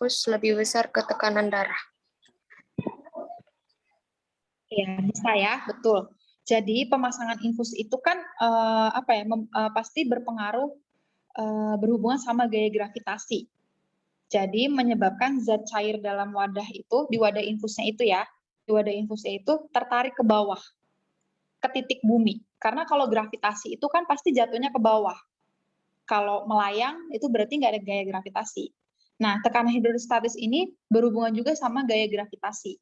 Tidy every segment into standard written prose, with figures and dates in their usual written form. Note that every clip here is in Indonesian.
infus lebih besar ke tekanan darah? Ya, bisa ya, betul. Jadi pemasangan infus itu kan pasti berpengaruh berhubungan sama gaya gravitasi. Jadi menyebabkan zat cair dalam wadah itu, di wadah infusnya itu ya, di wadah infusnya itu tertarik ke bawah, ke titik bumi. Karena kalau gravitasi itu kan pasti jatuhnya ke bawah. Kalau melayang itu berarti nggak ada gaya gravitasi. Nah, tekanan hidrostatis ini berhubungan juga sama gaya gravitasi.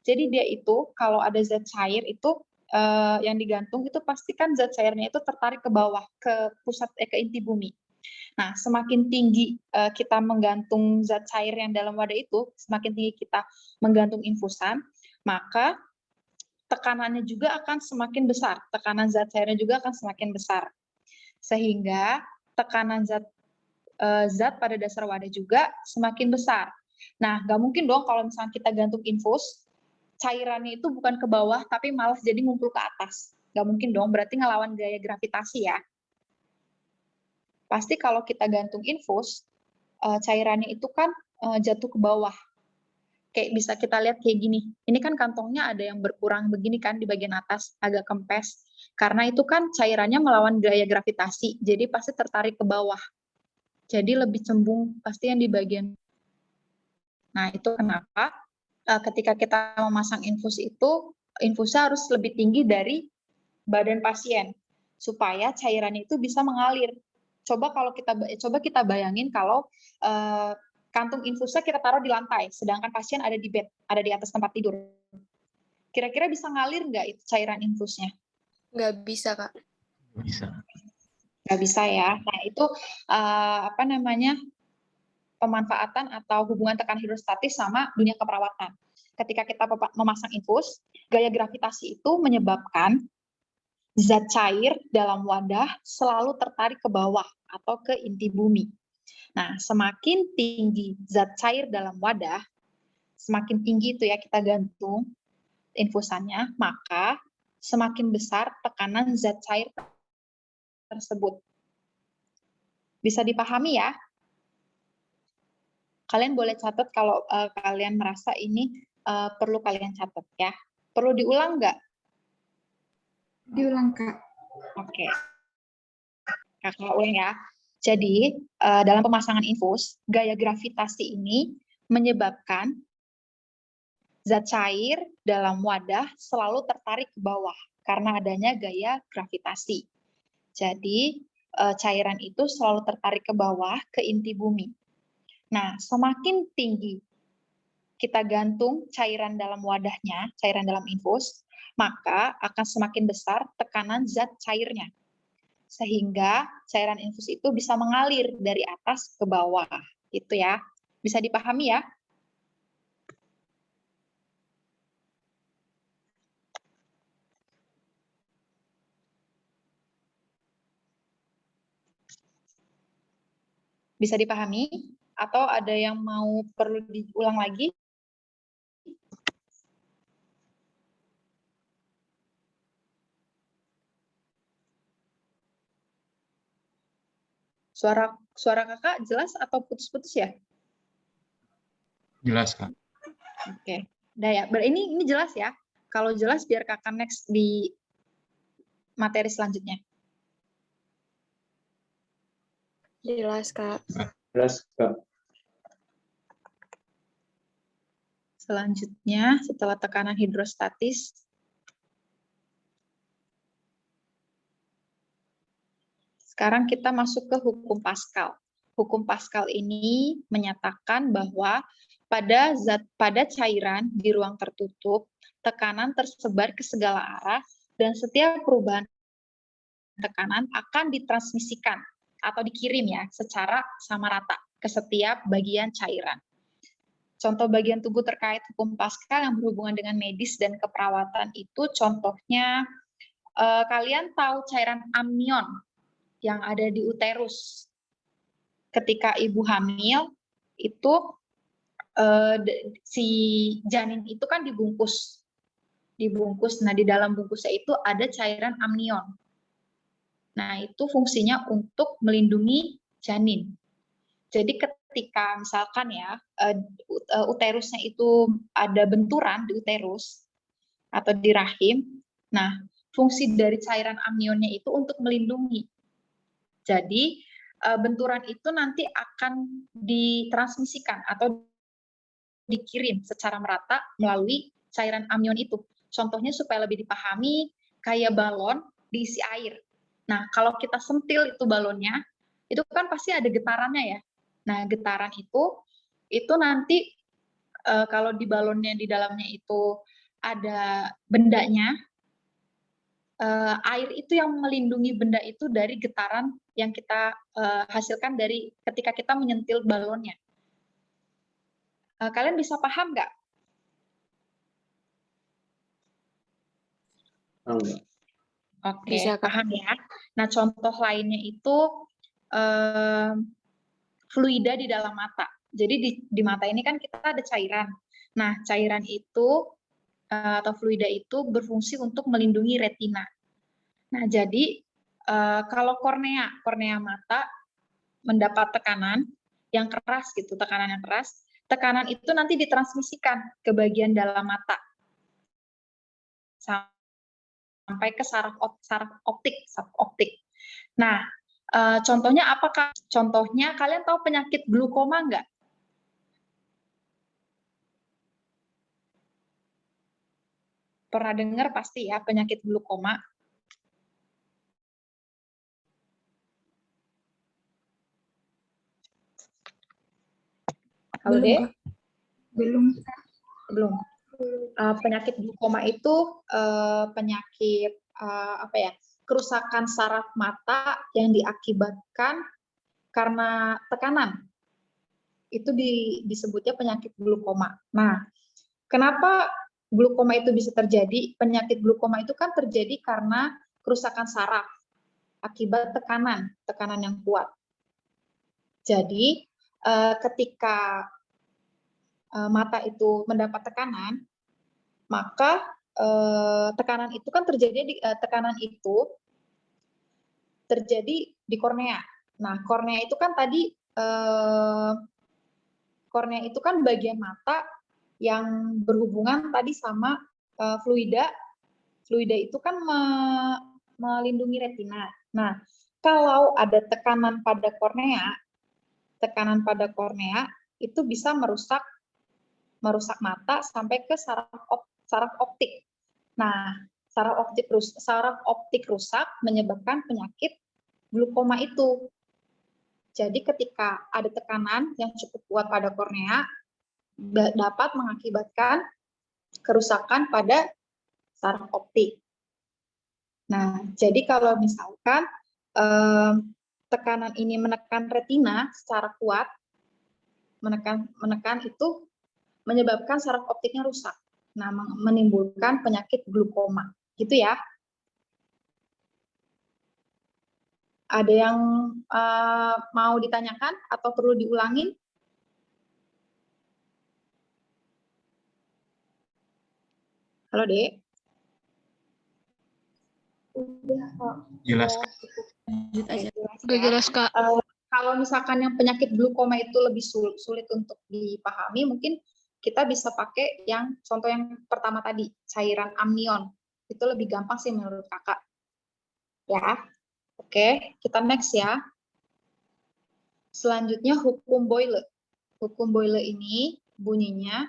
Jadi dia itu kalau ada zat cair itu yang digantung itu pasti kan zat cairnya itu tertarik ke bawah, ke pusat ke inti bumi. Nah, semakin tinggi kita menggantung zat cair yang dalam wadah itu, semakin tinggi kita menggantung infusan, maka tekanannya juga akan semakin besar. Tekanan zat cairnya juga akan semakin besar. Sehingga tekanan zat pada dasar wadah juga semakin besar. Nah, nggak mungkin dong kalau misalnya kita gantung infus, cairannya itu bukan ke bawah, tapi malah jadi ngumpul ke atas. Nggak mungkin dong, berarti ngelawan gaya gravitasi ya. Pasti kalau kita gantung infus, cairannya itu kan jatuh ke bawah. Kayak bisa kita lihat kayak gini. Ini kan kantongnya ada yang berkurang begini kan di bagian atas, agak kempes. Karena itu kan cairannya melawan gaya gravitasi, jadi pasti tertarik ke bawah. Jadi lebih cembung pasti yang di bagian. Nah, itu kenapa ketika kita memasang infus itu, infusnya harus lebih tinggi dari badan pasien supaya cairannya itu bisa mengalir. Coba kita bayangin kalau kantung infusnya kita taruh di lantai, sedangkan pasien ada di bed, ada di atas tempat tidur. Kira-kira bisa ngalir nggak itu cairan infusnya? Nggak bisa, Kak. Bisa. Nggak bisa ya. Nah, itu pemanfaatan atau hubungan tekanan hidrostatis sama dunia keperawatan. Ketika kita memasang infus, gaya gravitasi itu menyebabkan zat cair dalam wadah selalu tertarik ke bawah atau ke inti bumi. Nah, semakin tinggi zat cair dalam wadah, semakin tinggi itu ya kita gantung infusannya, maka semakin besar tekanan zat cair tersebut. Bisa dipahami ya? Kalian boleh catat kalau kalian merasa ini perlu kalian catat ya. Perlu diulang nggak? Diulang, Kak. Oke. Kakak ulang ya. Jadi, dalam pemasangan infus, gaya gravitasi ini menyebabkan zat cair dalam wadah selalu tertarik ke bawah karena adanya gaya gravitasi. Jadi, cairan itu selalu tertarik ke bawah ke inti bumi. Nah, semakin tinggi kita gantung cairan dalam wadahnya, cairan dalam infus, maka akan semakin besar tekanan zat cairnya. Sehingga cairan infus itu bisa mengalir dari atas ke bawah. Gitu ya. Bisa dipahami ya? Bisa dipahami? Atau ada yang mau perlu diulang lagi? Suara kakak jelas atau putus-putus ya? Jelas, Kak. Oke. Udah ya. Ini jelas ya. Kalau jelas biar kakak next di materi selanjutnya. Jelas, Kak. Jelas, Kak. Selanjutnya, setelah tekanan hidrostatis, sekarang kita masuk ke hukum Pascal. Hukum Pascal ini menyatakan bahwa pada cairan di ruang tertutup, tekanan tersebar ke segala arah dan setiap perubahan tekanan akan ditransmisikan atau dikirim ya secara sama rata ke setiap bagian cairan. Contoh bagian tubuh terkait hukum Pascal yang berhubungan dengan medis dan keperawatan itu contohnya kalian tahu cairan amnion yang ada di uterus. Ketika ibu hamil itu si janin itu kan dibungkus. Nah, di dalam bungkusnya itu ada cairan amnion. Nah, itu fungsinya untuk melindungi janin. Jadi ketika ketika misalkan ya uterusnya itu ada benturan di uterus atau di rahim, nah fungsi dari cairan amnionnya itu untuk melindungi. Jadi benturan itu nanti akan ditransmisikan atau dikirim secara merata melalui cairan amnion itu. Contohnya supaya lebih dipahami, kayak balon diisi air. Nah, kalau kita sentil itu balonnya, itu kan pasti ada getarannya ya. Nah, getaran itu nanti kalau di balonnya di dalamnya itu ada bendanya, air itu yang melindungi benda itu dari getaran yang kita hasilkan dari ketika kita menyentil balonnya. Kalian bisa paham nggak? Enggak. Oke, Bisa, Kak. paham ya. Nah, contoh lainnya itu fluida di dalam mata. Jadi di mata ini kan kita ada cairan. Nah, cairan itu atau fluida itu berfungsi untuk melindungi retina. Nah, jadi kalau kornea mata mendapat tekanan yang keras gitu, tekanan yang keras, tekanan itu nanti ditransmisikan ke bagian dalam mata sampai ke saraf optik. Nah, contohnya apakah? Contohnya kalian tahu penyakit glukoma nggak? Pernah dengar pasti ya penyakit glukoma? Halo, Belum, Dek? Kak. Belum. Belum. Penyakit glukoma itu penyakit apa ya? Kerusakan saraf mata yang diakibatkan karena tekanan. Itu disebutnya penyakit glukoma. Nah, kenapa glukoma itu bisa terjadi? Penyakit glukoma itu kan terjadi karena kerusakan saraf akibat tekanan yang kuat. Jadi, ketika mata itu mendapat tekanan, maka tekanan itu kan terjadi di kornea. Nah, kornea itu kan tadi kornea itu kan bagian mata yang berhubungan tadi sama fluida. Fluida itu kan melindungi retina. Nah, kalau ada tekanan pada kornea itu bisa merusak mata sampai ke saraf optik. Nah, saraf optik rusak menyebabkan penyakit glukoma itu. Jadi ketika ada tekanan yang cukup kuat pada kornea dapat mengakibatkan kerusakan pada saraf optik. Nah, jadi kalau misalkan tekanan ini menekan retina secara kuat, menekan itu menyebabkan saraf optiknya rusak. Nah, menimbulkan penyakit glukoma. Gitu ya. Ada yang mau ditanyakan atau perlu diulangin? Halo, Dek. Jelas. Lanjut aja. Udah jelas, Kak. Kalau misalkan yang penyakit glukoma itu lebih sulit untuk dipahami, mungkin kita bisa pakai yang contoh yang pertama tadi, cairan amnion. Itu lebih gampang sih menurut Kakak. Ya. Oke, kita next ya. Selanjutnya hukum Boyle. Hukum Boyle ini bunyinya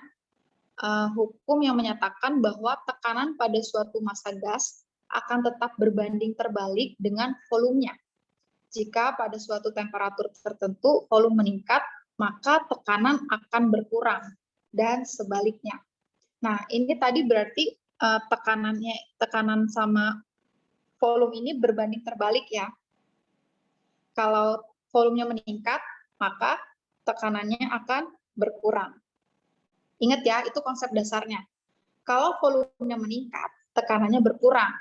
hukum yang menyatakan bahwa tekanan pada suatu massa gas akan tetap berbanding terbalik dengan volumenya. Jika pada suatu temperatur tertentu volume meningkat, maka tekanan akan berkurang dan sebaliknya. Nah, ini tadi berarti tekanan sama volume ini berbanding terbalik ya. Kalau volumenya meningkat, maka tekanannya akan berkurang. Ingat ya, itu konsep dasarnya. Kalau volumenya meningkat, tekanannya berkurang.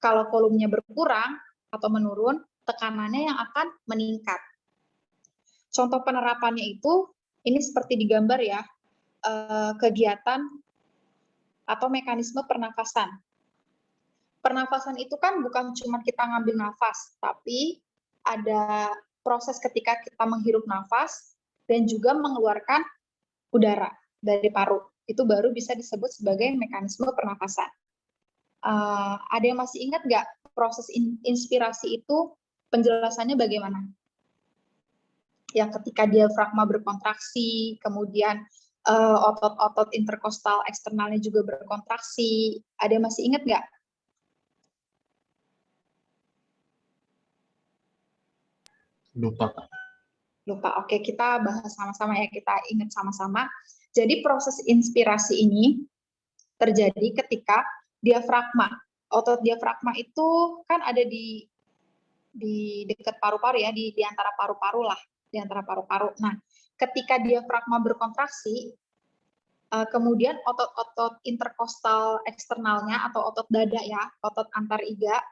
Kalau volumenya berkurang atau menurun, tekanannya yang akan meningkat. Contoh penerapannya itu, ini seperti digambar ya, kegiatan atau mekanisme pernafasan. Pernafasan itu kan bukan cuma kita ngambil nafas, tapi ada proses ketika kita menghirup nafas, dan juga mengeluarkan udara dari paru. Itu baru bisa disebut sebagai mekanisme pernapasan. Ada yang masih ingat nggak proses inspirasi itu penjelasannya bagaimana? Yang ketika diafragma berkontraksi, kemudian otot-otot interkostal eksternalnya juga berkontraksi. Ada yang masih ingat nggak? Lupa, Kak. Lupa. Oke, kita bahas sama-sama ya, kita ingat sama-sama. Jadi proses inspirasi ini terjadi ketika diafragma. Otot diafragma itu kan ada di dekat paru-paru ya, di antara paru-paru lah, di antara paru-paru. Nah, ketika diafragma berkontraksi, kemudian otot-otot interkostal eksternalnya atau otot dada ya, otot antar iga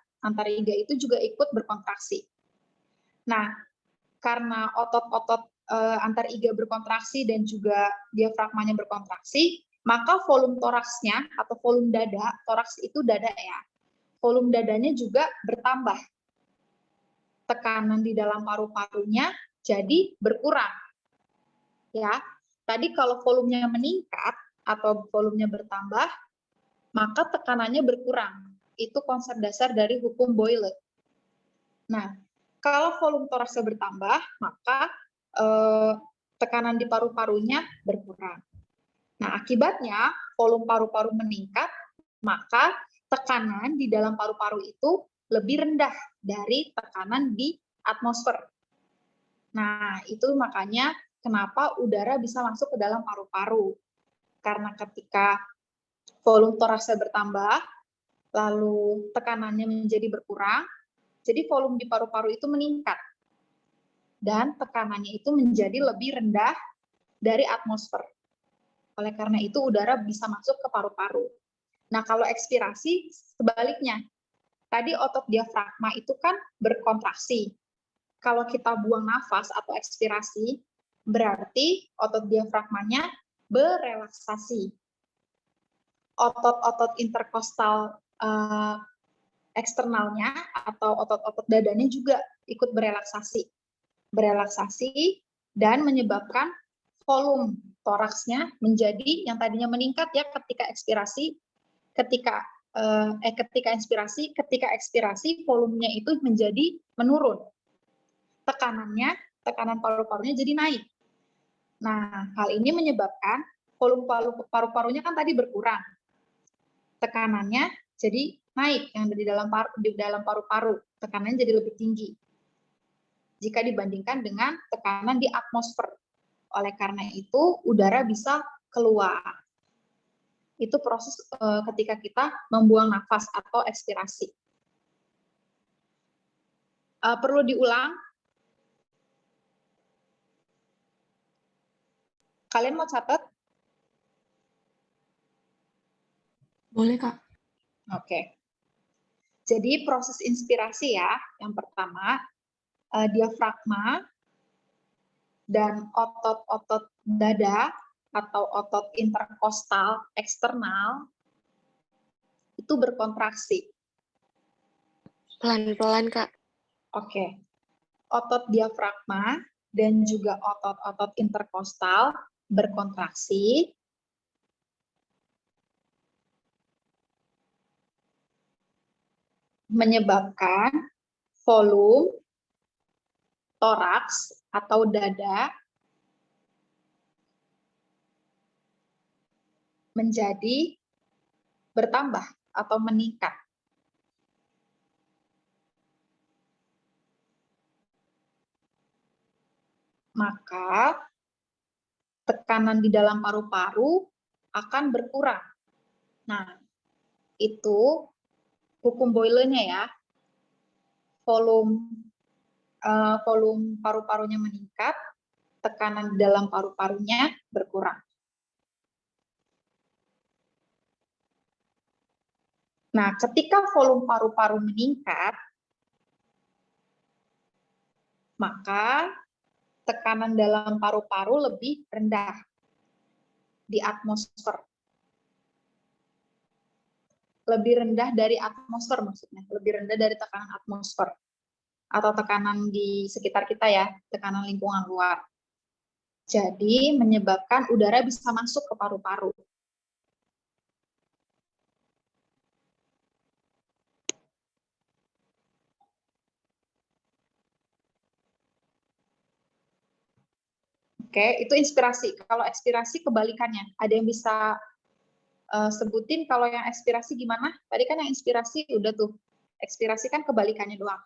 itu juga ikut berkontraksi. Nah, karena otot-otot antar iga berkontraksi dan juga diafragmanya berkontraksi, maka volume toraksnya atau volume dada, toraks itu dada ya, volume dadanya juga bertambah. Tekanan di dalam paru-parunya jadi berkurang. Ya, tadi kalau volumenya meningkat atau volumenya bertambah, maka tekanannya berkurang. Itu konsep dasar dari hukum Boyle. Nah, kalau volume toraksnya bertambah, maka tekanan di paru-parunya berkurang. Nah, akibatnya volume paru-paru meningkat, maka tekanan di dalam paru-paru itu lebih rendah dari tekanan di atmosfer. Nah, itu makanya kenapa udara bisa masuk ke dalam paru-paru. Karena ketika volume toraksnya bertambah, lalu tekanannya menjadi berkurang, jadi volume di paru-paru itu meningkat. Dan tekanannya itu menjadi lebih rendah dari atmosfer. Oleh karena itu udara bisa masuk ke paru-paru. Nah, kalau ekspirasi sebaliknya. Tadi otot diafragma itu kan berkontraksi. Kalau kita buang nafas atau ekspirasi, berarti otot diafragmanya berelaksasi. Otot-otot interkostal eksternalnya atau otot-otot dadanya juga ikut berelaksasi. Berelaksasi dan menyebabkan volume toraksnya menjadi yang tadinya meningkat ya ketika ekspirasi, ketika ekspirasi volumenya itu menjadi menurun. Tekanan paru-parunya jadi naik. Nah, hal ini menyebabkan volume paru-parunya kan tadi berkurang. Tekanannya jadi naik yang di dalam paru-paru, tekanannya jadi lebih tinggi jika dibandingkan dengan tekanan di atmosfer. Oleh karena itu, udara bisa keluar. Itu proses ketika kita membuang nafas atau ekspirasi. Perlu diulang? Kalian mau catat? Boleh, Kak. Oke. Jadi proses inspirasi ya, yang pertama, diafragma dan otot-otot dada atau otot interkostal eksternal itu berkontraksi. Pelan-pelan, Kak. Oke. Otot diafragma dan juga otot-otot interkostal berkontraksi. Menyebabkan volume toraks atau dada menjadi bertambah atau meningkat. Maka tekanan di dalam paru-paru akan berkurang. Nah, itu hukum Boyle-nya ya. Volume paru-parunya meningkat, tekanan di dalam paru-parunya berkurang. Nah, ketika volume paru-paru meningkat, maka tekanan dalam paru-paru lebih rendah di atmosfer. Lebih rendah dari atmosfer maksudnya, lebih rendah dari tekanan atmosfer atau tekanan di sekitar kita ya, tekanan lingkungan luar. Jadi menyebabkan udara bisa masuk ke paru-paru. Oke, itu inspirasi. Kalau ekspirasi kebalikannya. Ada yang bisa sebutin kalau yang ekspirasi gimana? Tadi kan yang inspirasi udah tuh. Ekspirasi kan kebalikannya doang.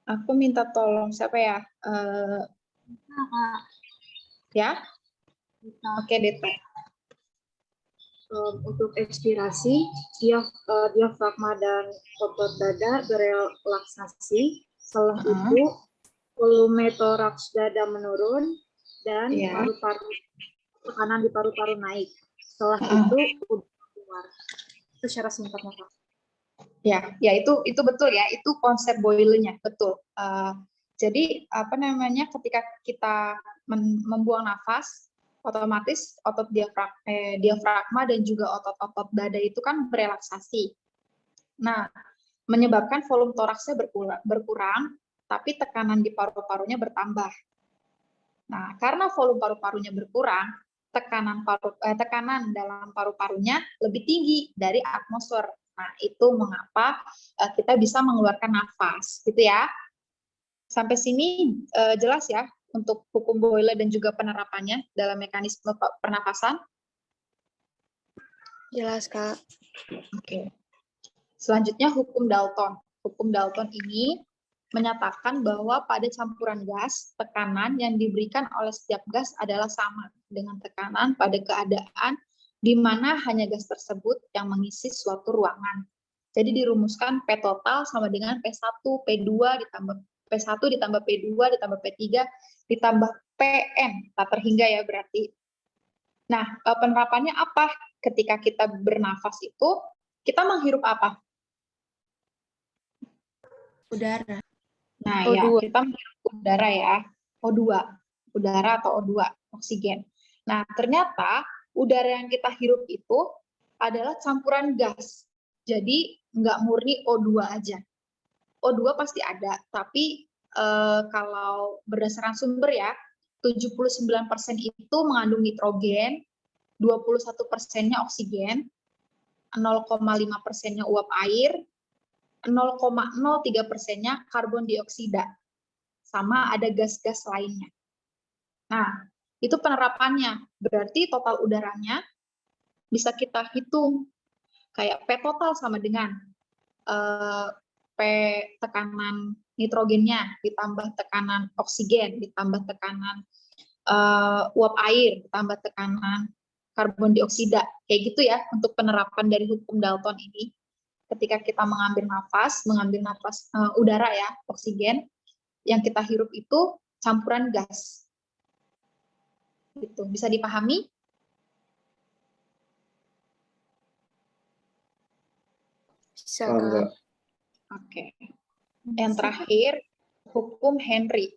Aku minta tolong siapa ya? Ya? Oke, Deta. Untuk ekspirasi, diafragma dan otot dada berelaksasi. Setelah itu, volume toraks dada menurun dan paru-paru tekanan di paru-paru naik. Setelah itu udah keluar. Itu secara singkatnya, Pak. Ya itu betul ya. Itu konsep Boyle-nya, betul. Jadi apa namanya? Ketika kita membuang nafas, otomatis otot diafragma dan juga otot-otot dada itu kan berelaksasi. Nah, menyebabkan volume toraksnya berkurang, tapi tekanan di paru-parunya bertambah. Nah, karena volume paru-parunya berkurang, tekanan dalam paru-parunya lebih tinggi dari atmosfer. Nah, itu mengapa kita bisa mengeluarkan nafas, gitu ya. Sampai sini jelas ya untuk hukum Boyle dan juga penerapannya dalam mekanisme pernapasan? Jelas, Kak. Oke. Selanjutnya hukum Dalton. Hukum Dalton ini menyatakan bahwa pada campuran gas, tekanan yang diberikan oleh setiap gas adalah sama dengan tekanan pada keadaan di mana hanya gas tersebut yang mengisi suatu ruangan. Jadi dirumuskan P total sama dengan P1, P2 ditambah P1 ditambah P2 ditambah P3 ditambah Pn, tak terhingga ya berarti. Nah, penerapannya apa? Ketika kita bernafas itu, kita menghirup apa? Udara. Nah, O2. ya, kita menghirup udara ya, O2, udara atau O2, oksigen. Nah, ternyata udara yang kita hirup itu adalah campuran gas. Jadi, nggak murni O2 aja. O2 pasti ada, tapi kalau berdasarkan sumber ya, 79% itu mengandung nitrogen, 21%-nya oksigen, 0,5%-nya uap air, 0,03%-nya karbon dioksida, sama ada gas-gas lainnya. Nah, itu penerapannya. Berarti total udaranya bisa kita hitung. Kayak P total sama dengan P tekanan nitrogennya, ditambah tekanan oksigen, ditambah tekanan uap air, ditambah tekanan karbon dioksida. Kayak gitu ya untuk penerapan dari hukum Dalton ini. Ketika kita mengambil nafas udara ya, oksigen, yang kita hirup itu campuran gas. Gitu. Bisa dipahami? Bisa, Kak. Oke. Yang terakhir, hukum Henry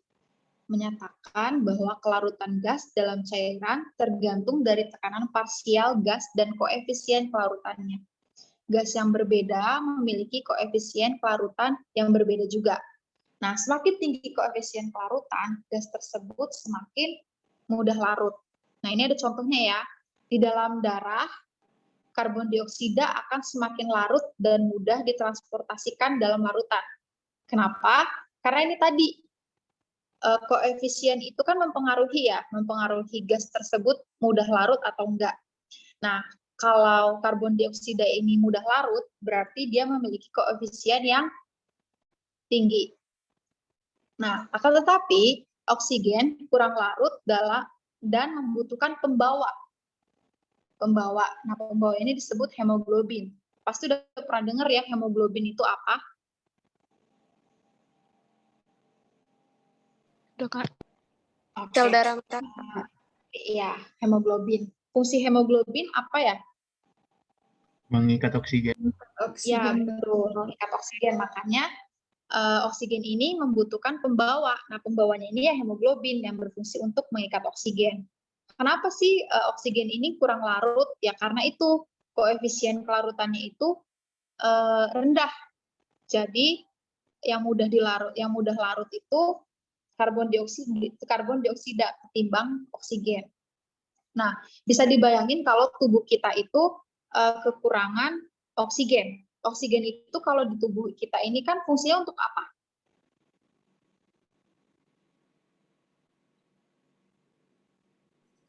menyatakan bahwa kelarutan gas dalam cairan tergantung dari tekanan parsial gas dan koefisien kelarutannya. Gas yang berbeda memiliki koefisien kelarutan yang berbeda juga. Nah, semakin tinggi koefisien kelarutan, gas tersebut semakin mudah larut. Nah, ini ada contohnya ya. Di dalam darah, karbon dioksida akan semakin larut dan mudah ditransportasikan dalam larutan. Kenapa? Karena ini tadi, koefisien itu kan mempengaruhi gas tersebut mudah larut atau enggak. Nah, kalau karbon dioksida ini mudah larut, berarti dia memiliki koefisien yang tinggi. Nah, akan tetapi oksigen kurang larut dan membutuhkan pembawa. Nah, pembawa ini disebut hemoglobin. Pasti udah pernah dengar ya hemoglobin itu apa? Udah, Kak. Okay. Sel darah merah. Iya, hemoglobin. Fungsi hemoglobin apa ya? Mengikat oksigen. Ya, betul. Mengikat oksigen. Makanya oksigen ini membutuhkan pembawa. Nah, pembawanya ini ya hemoglobin yang berfungsi untuk mengikat oksigen. Kenapa sih oksigen ini kurang larut? Ya karena itu koefisien kelarutannya itu rendah. Jadi yang mudah larut itu karbon dioksida ketimbang oksigen. Nah, bisa dibayangin kalau tubuh kita itu kekurangan oksigen. Oksigen itu kalau di tubuh kita ini kan fungsinya untuk apa?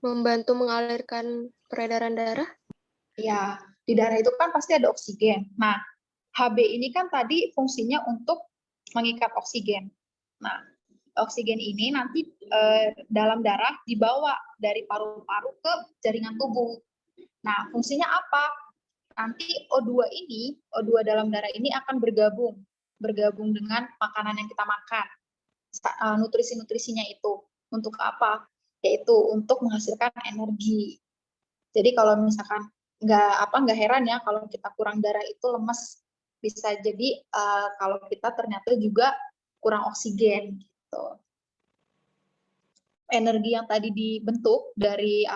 Membantu mengalirkan peredaran darah? Ya, di darah itu kan pasti ada oksigen. Nah, Hb ini kan tadi fungsinya untuk mengikat oksigen. Nah, oksigen ini nanti dalam darah dibawa dari paru-paru ke jaringan tubuh. Nah, fungsinya apa? Nanti O2 dalam darah ini akan bergabung dengan makanan yang kita makan. Nutrisi-nutrisinya itu untuk apa? Yaitu untuk menghasilkan energi. Jadi kalau misalkan nggak heran ya kalau kita kurang darah itu lemes. Bisa jadi kalau kita ternyata juga kurang oksigen gitu. Energi yang tadi dibentuk dari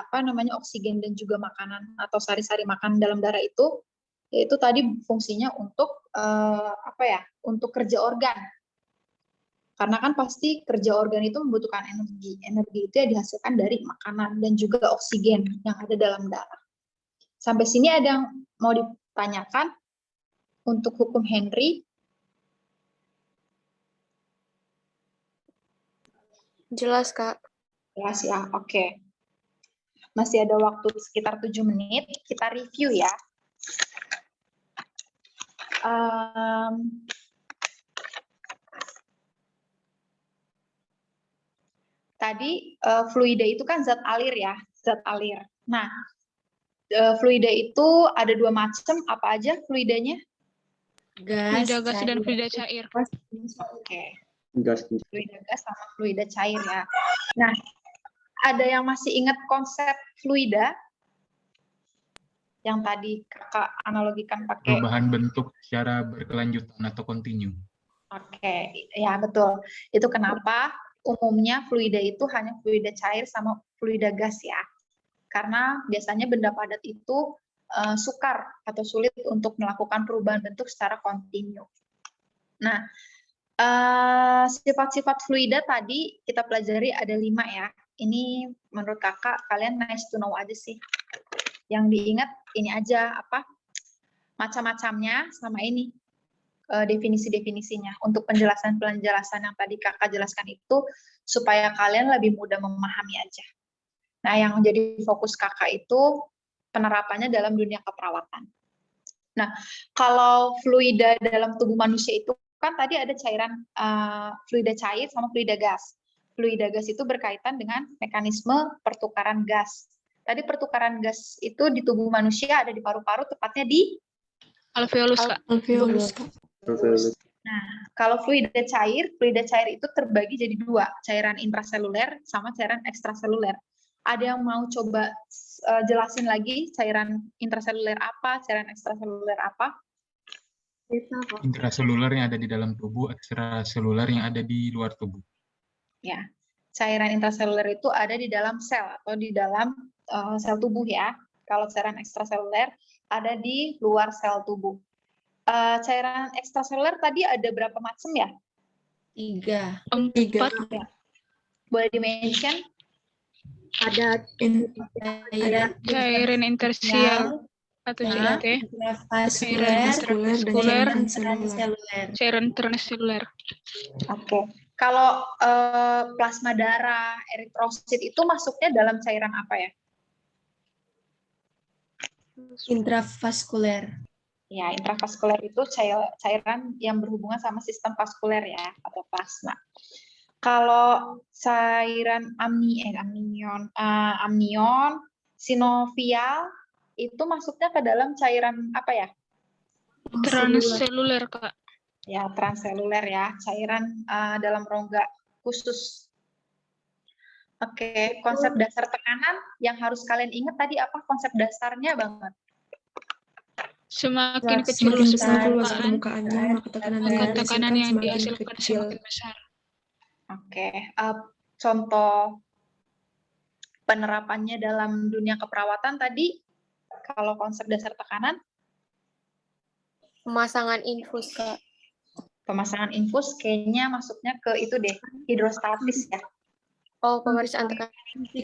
oksigen dan juga makanan atau sari-sari makanan dalam darah itu yaitu tadi fungsinya untuk untuk kerja organ. Karena kan pasti kerja organ itu membutuhkan energi. Energi itu ya dihasilkan dari makanan dan juga oksigen yang ada dalam darah. Sampai sini ada yang mau ditanyakan untuk hukum Henry? Jelas, Kak. Jelas ya, oke. Masih ada waktu sekitar 7 menit, kita review ya. Tadi fluida itu kan zat alir ya, zat alir. Nah, fluida itu ada 2 macam, apa aja fluidanya? Fluida gas dan fluida cair. Oke. Fluida gas sama fluida cair ya. Nah, ada yang masih ingat konsep fluida? Yang tadi kakak analogikan pakai Perubahan bentuk secara berkelanjutan atau kontinu. Oke, ya betul. Itu kenapa umumnya fluida itu hanya fluida cair sama fluida gas ya. Karena biasanya benda padat itu sukar atau sulit untuk melakukan perubahan bentuk secara kontinu. Nah, sifat-sifat fluida tadi kita pelajari ada 5 ya. Ini menurut kakak, kalian nice to know aja sih. Yang diingat ini aja, macam-macamnya sama ini. Definisi-definisinya untuk penjelasan-penjelasan yang tadi kakak jelaskan itu supaya kalian lebih mudah memahami aja. Nah, yang jadi fokus kakak itu penerapannya dalam dunia keperawatan. Nah, kalau fluida dalam tubuh manusia itu kan tadi ada cairan fluida cair sama fluida gas. Fluida gas itu berkaitan dengan mekanisme pertukaran gas. Tadi pertukaran gas itu di tubuh manusia ada di paru-paru, tepatnya di Alveolus, Kak. Alveolus, Kak. Nah, kalau fluida cair itu terbagi jadi 2, cairan intraseluler sama cairan ekstraseluler. Ada yang mau coba jelasin lagi cairan intraseluler apa, cairan ekstraseluler apa? Intraseluler yang ada di dalam tubuh, ekstraseluler yang ada di luar tubuh. Ya, cairan intraseluler itu ada di dalam sel atau di dalam sel tubuh ya. Kalau cairan ekstraseluler ada di luar sel tubuh. Cairan ekstraseluler tadi ada berapa macam ya? 3. 4. Boleh di-mention? Ada Cairan interstisial atau CIT. Cairan vaskuler, cairan transseluler. Oke. Kalau plasma darah, eritrosit itu masuknya dalam cairan apa ya? Intravaskuler. Ya, intravaskuler itu cairan yang berhubungan sama sistem vaskuler ya, atau plasma. Kalau cairan amnion, sinovial itu masuknya ke dalam cairan apa ya? Transseluler, Kak. Ya, transseluler ya, cairan dalam rongga khusus. Oke, konsep dasar tekanan yang harus kalian ingat tadi apa konsep dasarnya banget? Semakin kecil luas permukaannya, maka tekanan yang dihasilkan semakin besar. Oke, contoh penerapannya dalam dunia keperawatan tadi, kalau konsep dasar tekanan, Pemasangan infus, Kak. pemasangan infus kayaknya masuknya ke itu deh, hidrostatis ya. Oh, pemeriksaan tekanan.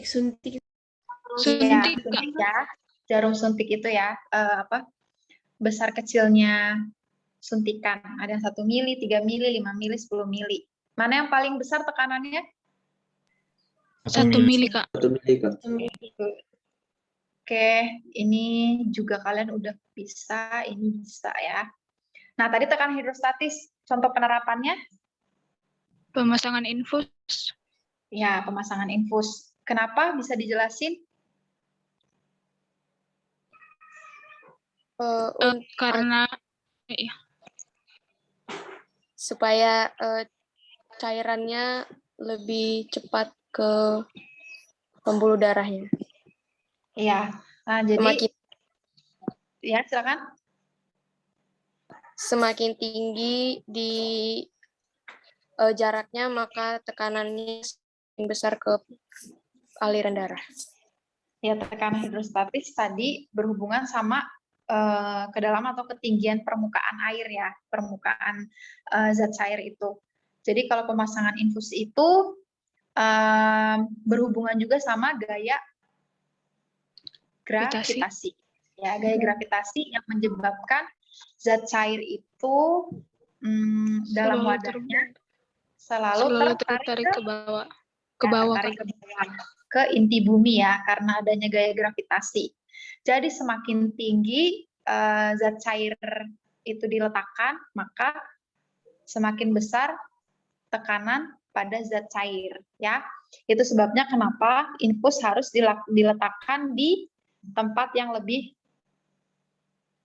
Suntik. Iya, Suntik, Kak. suntik ya. Jarum suntik itu ya, besar kecilnya suntikan. Ada yang 1 mili, 3 mili, 5 mili, 10 mili. Mana yang paling besar tekanannya? 1 mili, Kak. 1 mili, Kak. Oke, ini juga kalian udah bisa, ini bisa ya. Nah, tadi tekanan hidrostatis, contoh penerapannya? Pemasangan infus. Ya, pemasangan infus. Kenapa? Bisa dijelasin? Karena Supaya cairannya lebih cepat ke pembuluh darahnya. Iya. Nah, jadi Semakin, ya silakan. semakin tinggi di jaraknya, maka tekanannya semakin besar ke aliran darah. Ya, tekanan hidrostatis tadi berhubungan sama kedalaman atau ketinggian permukaan air ya, permukaan zat cair itu. Jadi kalau pemasangan infus itu berhubungan juga sama gaya gravitasi. Ya, gaya gravitasi yang menyebabkan zat cair itu dalam wadahnya selalu tertarik ke bawah. Tertarik ke bawah, ke inti bumi ya, karena adanya gaya gravitasi. Jadi semakin tinggi zat cair itu diletakkan, maka semakin besar tekanan pada zat cair ya. Itu sebabnya kenapa infus harus diletakkan di tempat yang lebih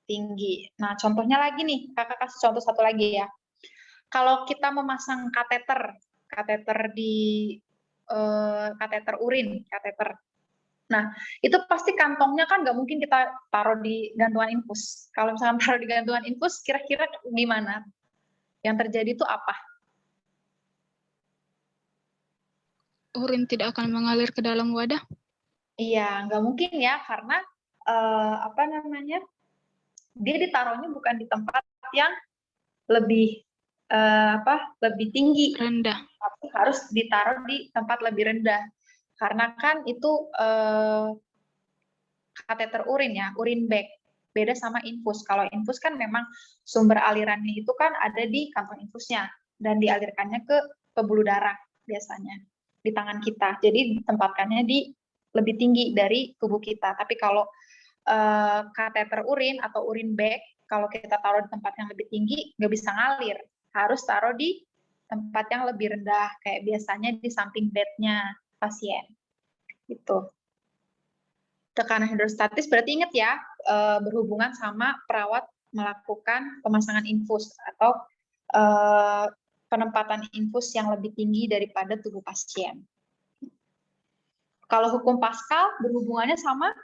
tinggi. Nah, contohnya lagi nih, Kakak kasih contoh satu lagi ya. Kalau kita memasang kateter di kateter urin, kateter. Nah, itu pasti kantongnya kan nggak mungkin kita taruh di gantungan infus. Kalau misalnya taruh di gantungan infus, kira-kira gimana? Yang terjadi itu apa? Urin tidak akan mengalir ke dalam wadah. Iya, nggak mungkin ya, karena dia ditaruhnya bukan di tempat yang lebih lebih tinggi, Rendah. tapi harus ditaruh di tempat lebih rendah. Karena kan itu kateter urin ya, urin bag. Beda sama infus. Kalau infus kan memang sumber alirannya itu kan ada di kantong infusnya dan dialirkannya ke pembuluh darah biasanya di tangan kita. Jadi ditempatkannya di lebih tinggi dari tubuh kita. Tapi kalau kateter urin atau urin bag, kalau kita taruh di tempat yang lebih tinggi, nggak bisa ngalir. Harus taruh di tempat yang lebih rendah, kayak biasanya di samping bednya pasien. Gitu. Tekanan hidrostatis berarti ingat ya, berhubungan sama perawat melakukan pemasangan infus atau penempatan infus yang lebih tinggi daripada tubuh pasien. Kalau hukum Pascal berhubungannya sama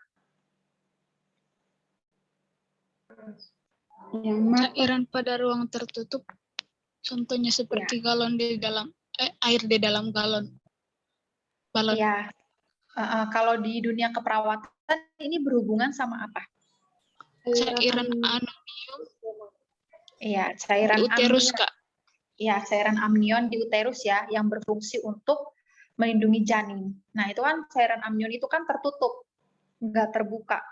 Cairan pada ruang tertutup, contohnya seperti galon di dalam air di dalam galon. Balon. Ya. Kalau di dunia keperawatan ini berhubungan sama apa? Cairan amnion. Iya, cairan uterus, amnion. Kak. Ya, cairan amnion di uterus ya, yang berfungsi untuk melindungi janin. Nah, itu kan cairan amnion itu kan tertutup, nggak terbuka.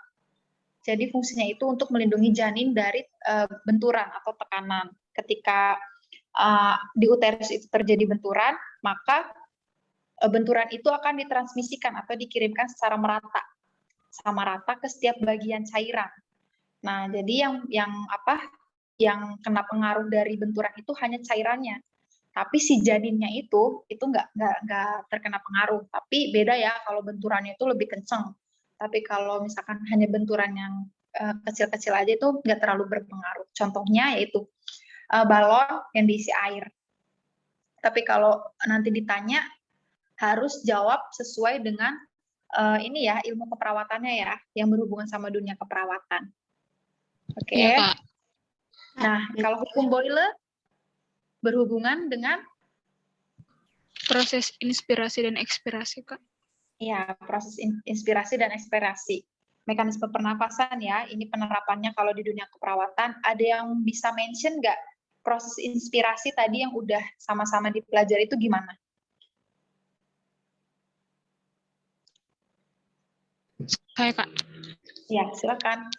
Jadi fungsinya itu untuk melindungi janin dari benturan atau tekanan. Ketika di uterus itu terjadi benturan, maka benturan itu akan ditransmisikan atau dikirimkan secara merata, sama rata ke setiap bagian cairan. Nah, jadi yang kena pengaruh dari benturan itu hanya cairannya. Tapi si janinnya itu nggak terkena pengaruh. Tapi beda ya kalau benturannya itu lebih kenceng. Tapi kalau misalkan hanya benturan yang kecil-kecil aja itu nggak terlalu berpengaruh. Contohnya yaitu balon yang diisi air. Tapi kalau nanti ditanya harus jawab sesuai dengan ini ya, ilmu keperawatannya ya, yang berhubungan sama dunia keperawatan. Oke. Iya, Kak. Nah, kalau hukum Boyle berhubungan dengan Proses inspirasi dan ekspirasi, Kak. Ya, proses inspirasi dan ekspirasi. Mekanisme pernapasan ya, ini penerapannya kalau di dunia keperawatan. Ada yang bisa mention nggak proses inspirasi tadi yang udah sama-sama dipelajari itu gimana? Saya Kak, Ya, silakan.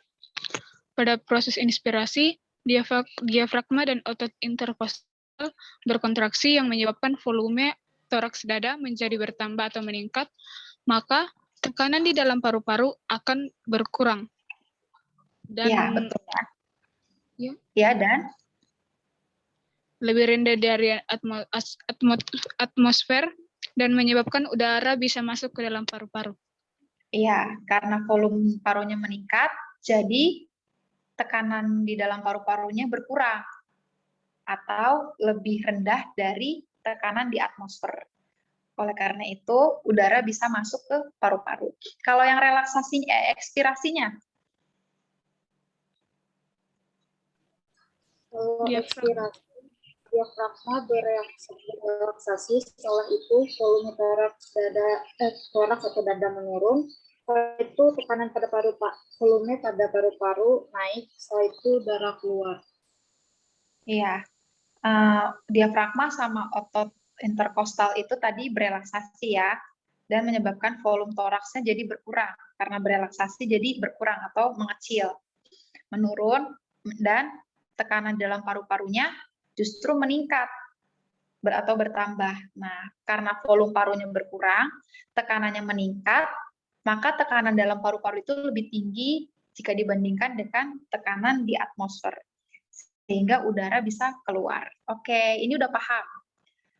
pada proses inspirasi, diafragma dan otot interkostal berkontraksi yang menyebabkan volume toraks dada menjadi bertambah atau meningkat, maka tekanan di dalam paru-paru akan berkurang. Dan Ya, betul ya. Ya. Ya, dan lebih rendah dari atmosfer dan menyebabkan udara bisa masuk ke dalam paru-paru. iya, karena volume parunya meningkat, jadi tekanan di dalam paru-parunya berkurang atau lebih rendah dari tekanan di atmosfer. Oleh karena itu, udara bisa masuk ke paru-paru. Kalau yang ekspirasinya? Kalau ekspirasi, diafragma berelaksasi, setelah itu volume toraks atau dada menurun, setelah itu tekanan pada volume pada paru-paru naik, setelah itu darah keluar. Iya, diafragma sama otot interkostal itu tadi berelaksasi ya, dan menyebabkan volume toraksnya jadi berkurang. Karena berelaksasi jadi berkurang atau mengecil, menurun, dan tekanan dalam paru-parunya justru meningkat atau bertambah. Nah, karena volume parunya berkurang, tekanannya meningkat, maka tekanan dalam paru-paru itu lebih tinggi jika dibandingkan dengan tekanan di atmosfer, sehingga udara bisa keluar. Oke, ini udah paham.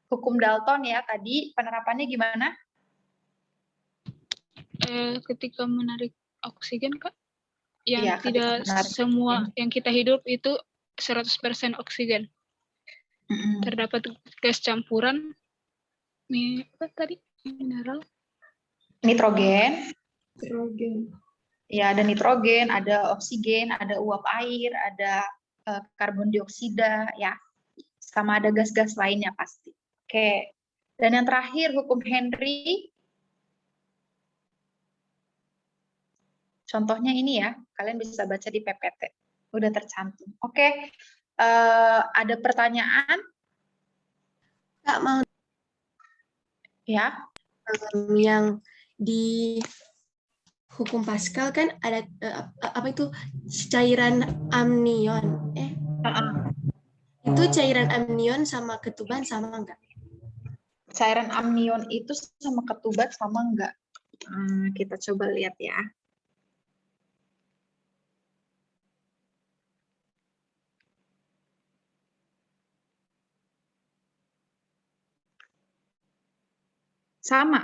Hukum Dalton ya tadi, penerapannya gimana? Ketika menarik oksigen, Kak, yang Iya, tidak semua oksigen yang kita hidup itu 100% oksigen. Terdapat gas campuran mineral, nitrogen. Nitrogen. Ya, ada nitrogen, ada oksigen, ada uap air, ada karbon dioksida, ya, sama ada gas-gas lainnya pasti. Oke, dan yang terakhir hukum Henry. Contohnya ini ya, kalian bisa baca di PPT, udah tercantum. Oke, ada pertanyaan? Kak, mau Ya. Yang di hukum Pascal kan ada apa itu cairan amnion. Itu cairan amnion sama ketuban sama enggak? Cairan amnion itu sama ketuban sama enggak? Kita coba lihat ya. Sama.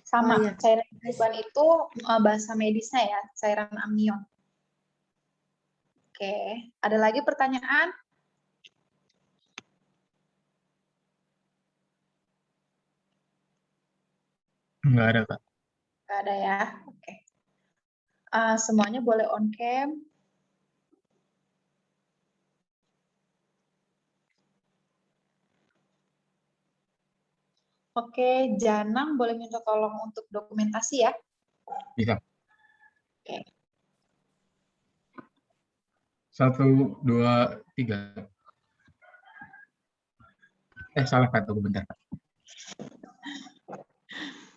Sama, Oh, iya. cairan ketuban itu bahasa medisnya ya, cairan amnion. Oke, ada lagi pertanyaan? Enggak ada, Kak. Enggak ada ya, oke. Semuanya boleh on cam. Oke, Janang boleh minta tolong untuk dokumentasi ya. Bisa. Oke. 1, 2, 3. Salah Kak, tunggu bentar.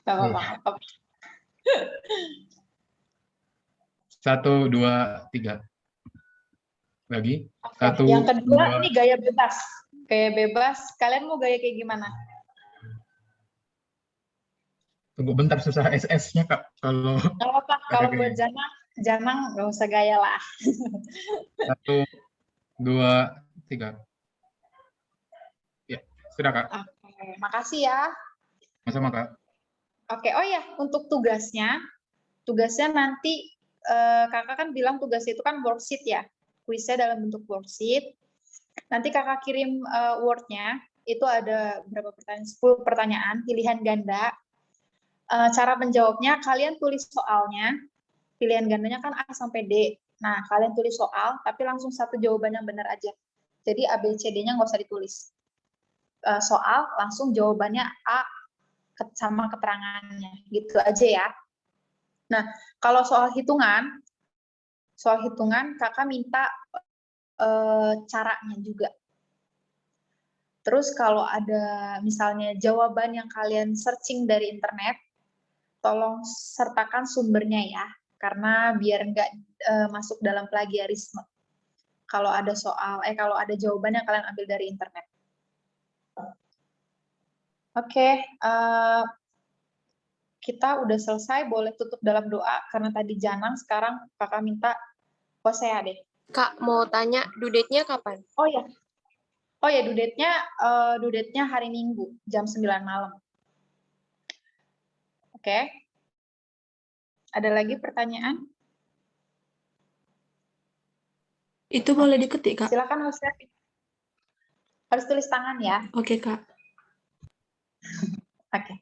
Gak apa-apa. 1, 2, 3. Lagi. Oke. 1, Yang kedua 2. ini gaya bebas. Gaya bebas. Kalian mau gaya kayak gimana? Tunggu bentar, susah SS-nya Kak. Kalau Gak apa-apa. Kalau buat Janang gak usah gaya lah. 1, 2, 3. Ya, sudah Kak. Oke, makasih ya. Sama-sama Kak. Oke, oh ya, untuk tugasnya nanti kakak kan bilang tugasnya itu kan worksheet ya. Kuisnya dalam bentuk worksheet. Nanti kakak kirim Word-nya, itu ada berapa pertanyaan? 10 pertanyaan, pilihan ganda. Cara menjawabnya, kalian tulis soalnya, pilihan gandanya kan A sampai D. Nah, kalian tulis soal, tapi langsung satu jawaban yang benar aja. Jadi A, B, C, D-nya nggak usah ditulis. soal langsung jawabannya A sama keterangannya, gitu aja ya. Nah, kalau soal hitungan kakak minta caranya juga. Terus kalau ada misalnya jawaban yang kalian searching dari internet, tolong sertakan sumbernya ya, karena biar nggak masuk dalam plagiarisme. Kalau ada kalau ada jawaban yang kalian ambil dari internet. Oke, kita udah selesai, boleh tutup dalam doa, karena tadi Janang, sekarang kakak minta Hosea deh. Kak, mau tanya, due date-nya kapan? Oh ya, due date-nya hari Minggu, jam 9 malam. Oke. Ada lagi pertanyaan? Itu boleh diketik, Kak? Silakan Hosea. Harus tulis tangan ya. Oke, Kak. Oke.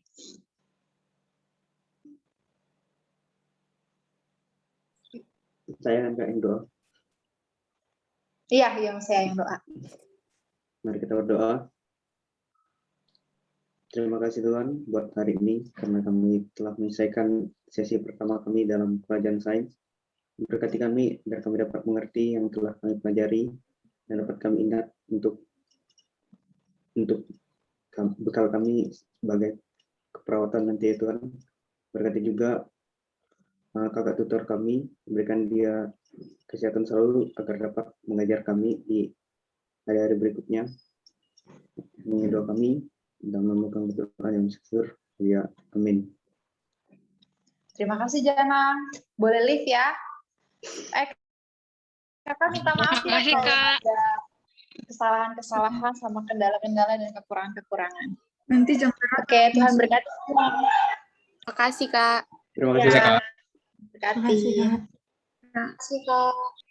Saya yang doa. Iya, saya yang doa. Mari kita berdoa. Terima kasih Tuhan buat hari ini, karena kami telah menyelesaikan sesi pertama kami dalam pelajaran sains. Berkati kami agar kami dapat mengerti yang telah kami pelajari dan dapat kami ingat untuk bekal kami sebagai keperawatan nanti ya Tuhan. Berkati juga kakak tutor kami, berikan dia kesehatan selalu agar dapat mengajar kami di hari-hari berikutnya. Ini doa kami dan memohon berdoa yang syukur. Ya, amin. Terima kasih Jana. Boleh live ya. Kakak minta maaf ya Makasih, kalau Kak. ada kesalahan-kesalahan sama kendala-kendala dan kekurangan-kekurangan. Nanti jam Oke, Tuhan berkati. Makasih, Kak. Terima kasih Ya. Kak. Berkati. Makasih, Kak. Makasih, Kak.